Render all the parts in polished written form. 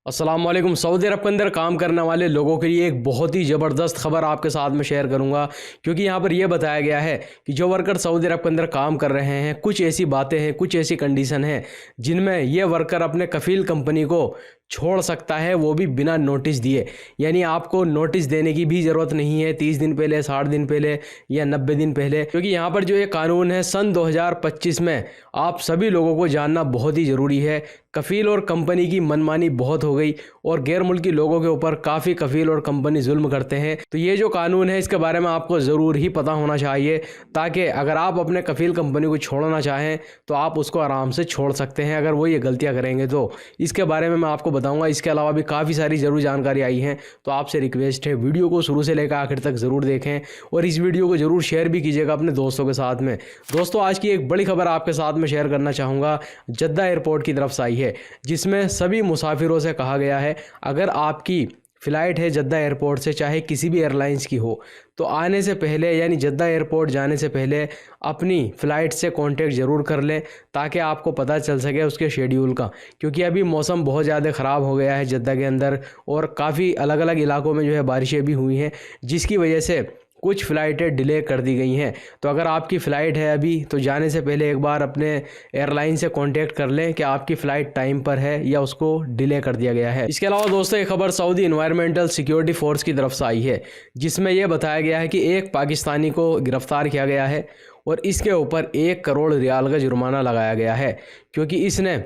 अस्सलामुअलैकुम। सऊदी अरब के अंदर काम करने वाले लोगों के लिए एक बहुत ही ज़बरदस्त खबर आपके साथ में शेयर करूंगा, क्योंकि यहाँ पर यह बताया गया है कि जो वर्कर सऊदी अरब के अंदर काम कर रहे हैं, कुछ ऐसी बातें हैं, कुछ ऐसी कंडीशन हैं जिनमें यह वर्कर अपने कफ़ील कंपनी को छोड़ सकता है, वो भी बिना नोटिस दिए। यानी आपको नोटिस देने की भी ज़रूरत नहीं है 30 दिन पहले, 60 दिन पहले या 90 दिन पहले, क्योंकि यहाँ पर जो ये कानून है सन 2025 में आप सभी लोगों को जानना बहुत ही ज़रूरी है। कफ़ील और कंपनी की मनमानी बहुत हो गई और गैर मुल्की लोगों के ऊपर काफ़ी कफ़ील और कंपनी जुल्म करते हैं। तो ये जो कानून है इसके बारे में आपको ज़रूर ही पता होना चाहिए, ताकि अगर आप अपने कफ़ील कंपनी को छोड़ना चाहें तो आप उसको आराम से छोड़ सकते हैं अगर वो ये गलतियाँ करेंगे तो। इसके बारे में मैं आपको बताऊंगा। इसके अलावा भी काफ़ी सारी ज़रूर जानकारी आई है, तो आपसे रिक्वेस्ट है वीडियो को शुरू से लेकर आखिर तक ज़रूर देखें और इस वीडियो को ज़रूर शेयर भी कीजिएगा अपने दोस्तों के साथ में। दोस्तों, आज की एक बड़ी खबर आपके साथ में शेयर करना चाहूँगा, जद्दा एयरपोर्ट की तरफ से आई है, जिसमें सभी मुसाफिरों से कहा गया है अगर आपकी फ़्लाइट है जद्दा एयरपोर्ट से, चाहे किसी भी एयरलाइंस की हो, तो आने से पहले यानी जद्दा एयरपोर्ट जाने से पहले अपनी फ़्लाइट से कांटेक्ट ज़रूर कर लें, ताकि आपको पता चल सके उसके शेड्यूल का। क्योंकि अभी मौसम बहुत ज़्यादा ख़राब हो गया है जद्दा के अंदर और काफ़ी अलग अलग इलाकों में जो है बारिशें भी हुई हैं, जिसकी वजह से कुछ फ़्लाइटें डिले कर दी गई हैं। तो अगर आपकी फ़्लाइट है अभी, तो जाने से पहले एक बार अपने एयरलाइन से कांटेक्ट कर लें कि आपकी फ़्लाइट टाइम पर है या उसको डिले कर दिया गया है। इसके अलावा दोस्तों, एक खबर सऊदी एनवायरमेंटल सिक्योरिटी फोर्स की तरफ से आई है, जिसमें यह बताया गया है कि एक पाकिस्तानी को गिरफ़्तार किया गया है और इसके ऊपर 1 करोड़ रियाल का जुर्माना लगाया गया है, क्योंकि इसने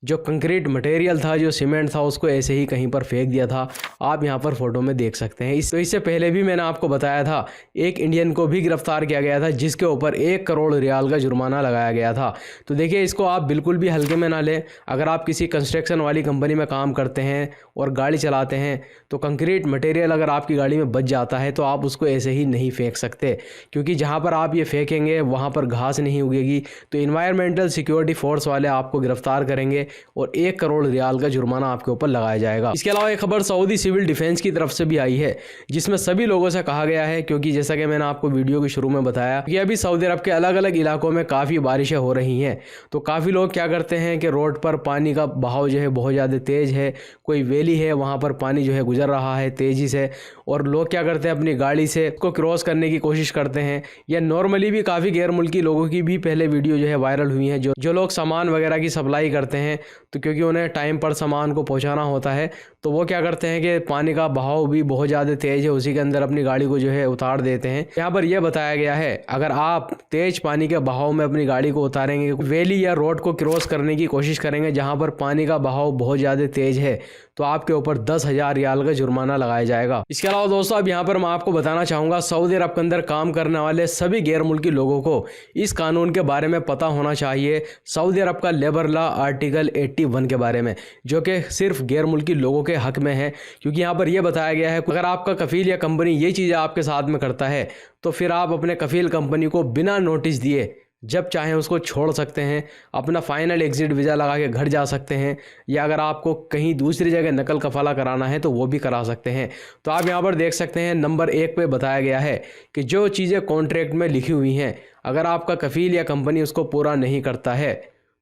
जो कंक्रीट मटेरियल था, जो सीमेंट था, उसको ऐसे ही कहीं पर फेंक दिया था। आप यहाँ पर फोटो में देख सकते हैं। तो इससे पहले भी मैंने आपको बताया था एक इंडियन को भी गिरफ्तार किया गया था, जिसके ऊपर 1 करोड़ रियाल का जुर्माना लगाया गया था। तो देखिए, इसको आप बिल्कुल भी हल्के में ना लें। अगर आप किसी कंस्ट्रक्शन वाली कंपनी में काम करते हैं और गाड़ी चलाते हैं, तो कंक्रीट मटेरियल अगर आपकी गाड़ी में बच जाता है तो आप उसको ऐसे ही नहीं फेंक सकते, क्योंकि जहाँ पर आप ये फेंकेंगे वहाँ पर घास नहीं उगेगी। तो इन्वायरमेंटल सिक्योरिटी फोर्स वाले आपको गिरफ्तार करेंगे और 1 करोड़ रियाल का जुर्माना आपके ऊपर लगाया जाएगा। इसके अलावा एक खबर सऊदी सिविल डिफेंस की तरफ से भी आई है, जिसमें सभी लोगों से कहा गया है, क्योंकि जैसा कि मैंने आपको वीडियो के शुरू में बताया कि अभी सऊदी अरब के अलग अलग इलाकों में काफ़ी बारिशें हो रही हैं। तो काफ़ी लोग क्या करते हैं कि रोड पर पानी का बहाव जो है बहुत ज़्यादा तेज़ है, कोई वैली है वहाँ पर पानी जो है गुजर रहा है तेज़ी से, और लोग क्या करते हैं अपनी गाड़ी से उसको क्रॉस करने की कोशिश करते हैं। या नॉर्मली भी काफ़ी गैर मुल्की लोगों की भी पहले वीडियो जो है वायरल हुई हैं, जो लोग सामान वगैरह की सप्लाई करते हैं, तो क्योंकि उन्हें टाइम पर सामान को पहुंचाना होता है, तो वो क्या करते हैं कि पानी का बहाव भी बहुत ज़्यादा तेज़ है, उसी के अंदर अपनी गाड़ी को जो है उतार देते हैं। यहाँ पर यह बताया गया है अगर आप तेज़ पानी के बहाव में अपनी गाड़ी को उतारेंगे, वैली या रोड को क्रॉस करने की कोशिश करेंगे जहाँ पर पानी का बहाव बहुत ज़्यादा तेज़ है, तो आपके ऊपर 10,000 रियाल का जुर्माना लगाया जाएगा। इसके अलावा दोस्तों, अब यहाँ पर मैं आपको बताना चाहूँगा, सऊदी अरब के अंदर काम करने वाले सभी गैर मुल्की लोगों को इस कानून के बारे में पता होना चाहिए, सऊदी अरब का लेबर लॉ आर्टिकल 81 के बारे में, जो कि सिर्फ गैर मुल्की लोगों के हक में है। क्योंकि यहाँ पर यह बताया गया है अगर आपका कफ़ील या कंपनी ये चीज़ें आपके साथ में करता है, तो फिर आप अपने कफ़ील कंपनी को बिना नोटिस दिए जब चाहें उसको छोड़ सकते हैं, अपना फाइनल एग्ज़िट वीज़ा लगा के घर जा सकते हैं, या अगर आपको कहीं दूसरी जगह नकल कफाला कराना है तो वो भी करा सकते हैं। तो आप यहाँ पर देख सकते हैं नंबर 1 पे बताया गया है कि जो चीज़ें कॉन्ट्रैक्ट में लिखी हुई हैं, अगर आपका कफ़ील या कंपनी उसको पूरा नहीं करता है,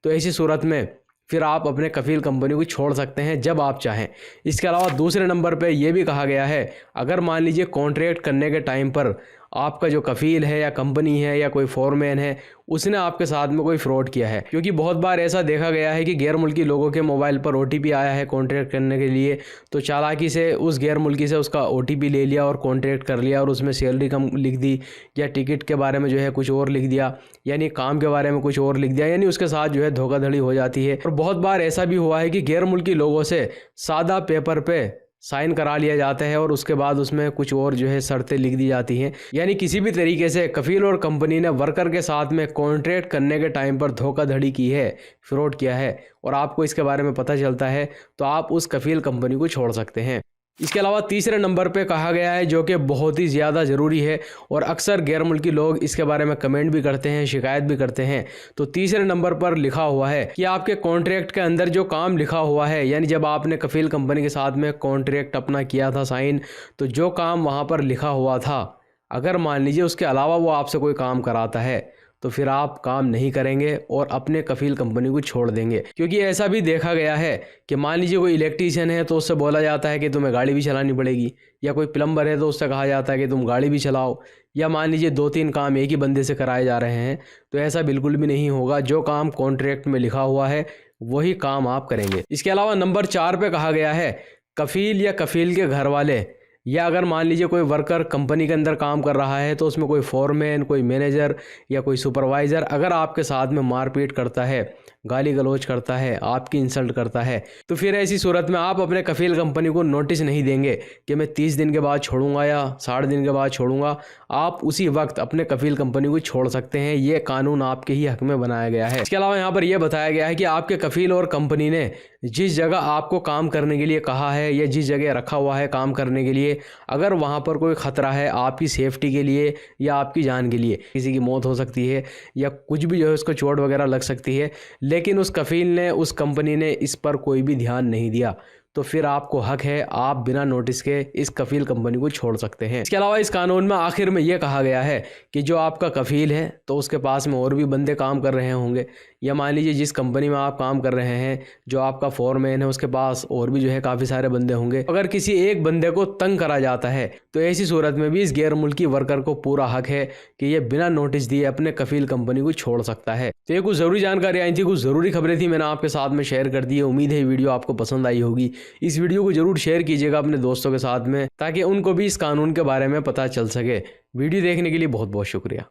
तो ऐसी सूरत में फिर आप अपने कफ़ील कंपनी को छोड़ सकते हैं जब आप चाहें। इसके अलावा दूसरे नंबर पे ये भी कहा गया है, अगर मान लीजिए कॉन्ट्रैक्ट करने के टाइम पर आपका जो कफ़ील है या कंपनी है या कोई फोरमैन है, उसने आपके साथ में कोई फ्रॉड किया है, क्योंकि बहुत बार ऐसा देखा गया है कि गैर मुल्की लोगों के मोबाइल पर OTP आया है कॉन्ट्रैक्ट करने के लिए, तो चालाकी से उस गैर मुल्की से उसका OTP ले लिया और कॉन्ट्रैक्ट कर लिया और उसमें सैलरी कम लिख दी, या टिकट के बारे में जो है कुछ और लिख दिया, यानी काम के बारे में कुछ और लिख दिया, यानी उसके साथ जो है धोखाधड़ी हो जाती है। और बहुत बार ऐसा भी हुआ है कि गैर मुल्की लोगों से सादा पेपर पे साइन करा लिया जाता है और उसके बाद उसमें कुछ और जो है शर्तें लिख दी जाती हैं। यानी किसी भी तरीके से कफ़ील और कंपनी ने वर्कर के साथ में कॉन्ट्रैक्ट करने के टाइम पर धोखाधड़ी की है, फ्रॉड किया है, और आपको इसके बारे में पता चलता है, तो आप उस कफ़ील कंपनी को छोड़ सकते हैं। इसके अलावा तीसरे नंबर पे कहा गया है, जो कि बहुत ही ज़्यादा ज़रूरी है और अक्सर गैर मुल्की लोग इसके बारे में कमेंट भी करते हैं, शिकायत भी करते हैं। तो तीसरे नंबर पर लिखा हुआ है कि आपके कॉन्ट्रैक्ट के अंदर जो काम लिखा हुआ है, यानी जब आपने कफ़ील कंपनी के साथ में कॉन्ट्रैक्ट अपना किया था साइन, तो जो काम वहाँ पर लिखा हुआ था, अगर मान लीजिए उसके अलावा वो आपसे कोई काम कराता है, तो फिर आप काम नहीं करेंगे और अपने कफील कंपनी को छोड़ देंगे। क्योंकि ऐसा भी देखा गया है कि मान लीजिए कोई इलेक्ट्रीशियन है तो उससे बोला जाता है कि तुम्हें गाड़ी भी चलानी पड़ेगी, या कोई प्लम्बर है तो उससे कहा जाता है कि तुम गाड़ी भी चलाओ, या मान लीजिए 2-3 काम एक ही बंदे से कराए जा रहे हैं। तो ऐसा बिल्कुल भी नहीं होगा। जो काम कॉन्ट्रैक्ट में लिखा हुआ है वही काम आप करेंगे। इसके अलावा नंबर 4 पे कहा गया है कफील या कफील के घर वाले, या अगर मान लीजिए कोई वर्कर कंपनी के अंदर काम कर रहा है तो उसमें कोई फोरमैन, कोई मैनेजर या कोई सुपरवाइज़र अगर आपके साथ में मारपीट करता है, गाली गलौज करता है, आपकी इंसल्ट करता है, तो फिर ऐसी सूरत में आप अपने कफील कंपनी को नोटिस नहीं देंगे कि मैं 30 दिन के बाद छोड़ूंगा या 60 दिन के बाद छोड़ूंगा। आप उसी वक्त अपने कफील कंपनी को छोड़ सकते हैं। ये कानून आपके ही हक में बनाया गया है। इसके अलावा यहाँ पर यह बताया गया है कि आपके कफील और कंपनी ने जिस जगह आपको काम करने के लिए कहा है या जिस जगह रखा हुआ है काम करने के लिए, अगर वहाँ पर कोई ख़तरा है आपकी सेफ्टी के लिए या आपकी जान के लिए, किसी की मौत हो सकती है या कुछ भी जो है उसको चोट वगैरह लग सकती है, लेकिन उस कफील ने, उस कंपनी ने इस पर कोई भी ध्यान नहीं दिया, तो फिर आपको हक है, आप बिना नोटिस के इस कफील कंपनी को छोड़ सकते हैं। इसके अलावा इस कानून में आखिर में यह कहा गया है कि जो आपका कफील है तो उसके पास में और भी बंदे काम कर रहे होंगे, या मान लीजिए जिस कंपनी में आप काम कर रहे हैं जो आपका फोरमैन है उसके पास और भी जो है काफ़ी सारे बंदे होंगे। अगर किसी एक बंदे को तंग करा जाता है तो ऐसी सूरत में भी इस गैर मुल्की वर्कर को पूरा हक है कि ये बिना नोटिस दिए अपने कफील कंपनी को छोड़ सकता है। तो ये कुछ ज़रूरी जानकारी आई थी, कुछ ज़रूरी खबरें थी, मैंने आपके साथ में शेयर कर दी है। उम्मीद है वीडियो आपको पसंद आई होगी। इस वीडियो को जरूर शेयर कीजिएगा अपने दोस्तों के साथ में, ताकि उनको भी इस कानून के बारे में पता चल सके। वीडियो देखने के लिए बहुत बहुत शुक्रिया।